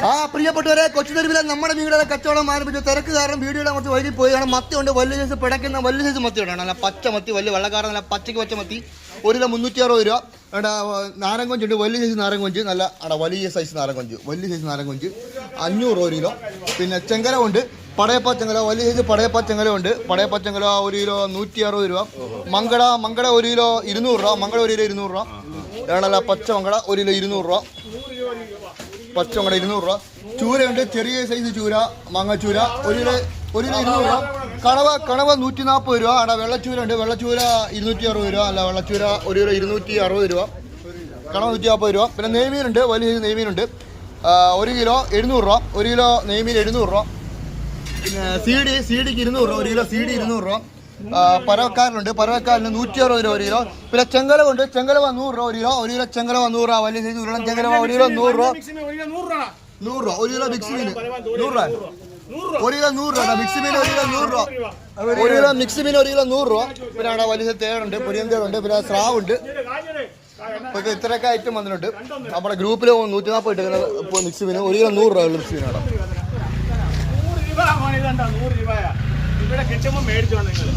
പ്രിയപ്പെട്ടവരെ, കൊച്ചുതെരുവിലെ നമ്മുടെ മീനുകളുടെ കച്ചവടം ആരംഭിച്ചു. തിരക്ക് കാരണം വീഡിയോയുടെ കുറച്ച് വൈകി പോയി. കാരണം മത്തി ഉണ്ട്, വലിയ സൈസ് പിടയ്ക്കുന്ന വലിയ സൈസ് മത്തി ഉണ്ട്. നല്ല പച്ച മത്തി, വലിയ വെള്ളക്കാരൻ, നല്ല പച്ചയ്ക്ക് പച്ച മത്തി. 1 കിലോ 360 രൂപ. നാരങ്ങൊഞ്ചുണ്ട്, വലിയ സൈസ് നാരങ്ങൊഞ്ച്, നല്ല വലിയ സൈസ് നാരങ്ങൊഞ്ച്, വലിയ സൈസ് നാരങ്ങൊഞ്ച് 500 രൂപ 1 കിലോ. പിന്നെ ചെങ്കല ഉണ്ട്, പടയപ്പ ചെങ്കല, വലിയ സൈസ് പടയപ്പ ചെങ്കല ഉണ്ട്. പടയപ്പ ചെങ്കല 1 കിലോ 160 രൂപ. മങ്കട 1 കിലോ 200 രൂപ. മങ്കട 1 കിലോ 200 രൂപ. നല്ല പച്ച മങ്കട 1 കിലോ 200 രൂപ. പച്ചമങ്കട 200 രൂപ. ചൂരയുണ്ട്, ചെറിയ സൈസ് ചൂര, മാങ്ങച്ചൂര 1 കിലോ 200 രൂപ. കണവ 140 രൂപ. വെള്ളച്ചൂര ഉണ്ട്, വെള്ളച്ചൂര 260 രൂപ. അല്ല, വെള്ളച്ചൂര 1 കിലോ 260 രൂപ. കണവ 140 രൂപ. പിന്നെ നെയ്മീനുണ്ട്, വലിയ സൈസ് നെയ്മീനുണ്ട് 1 കിലോ 700 രൂപ. 1 കിലോ നെയ്മീൻ 700 രൂപ. പിന്നെ സീഡിക്ക് 200 രൂപ. 1 കിലോ സീഡി 200 രൂപ. പരവക്കാരനുണ്ട്, പരവക്കാരന് 160 രൂപ 1 കിലോ. പിന്നെ ചെങ്കലവുണ്ട്, ചെങ്കലവ 100 രൂപ 1 കിലോ. 1 കിലോ ചെങ്കലവ 100 രൂപ. വലിയ സൈസ് ഉരുളൻ ചെങ്കലവ 1 കിലോ 100 രൂപ. 100 രൂപ 1 കിലോ മിക്സ് മീൻ 100 രൂപ. 1 കിലോ 100 രൂപ മിക്സ് മീൻ 1 കിലോ 100 രൂപ. 1 കിലോ മിക്സ് മീൻ 1 കിലോ 100 രൂപ. പിന്നെ അവിടെ വലിയ തേടുണ്ട്, പൊരിയൻ തേടുണ്ട്, പിന്നെ സ്രാവുണ്ട്. ഇപ്പൊ ഇത്രയൊക്കെ ഐറ്റം വന്നിട്ടുണ്ട്. നമ്മുടെ ഗ്രൂപ്പിൽ 140 ഇട്ട് മിക്സ് മീൻ 1 കിലോ 100 രൂപ മിക്സ് മീനാണ്. ഇവിടെ കിട്ടുമ്പോൾ മേടിച്ചോ നിങ്ങൾ.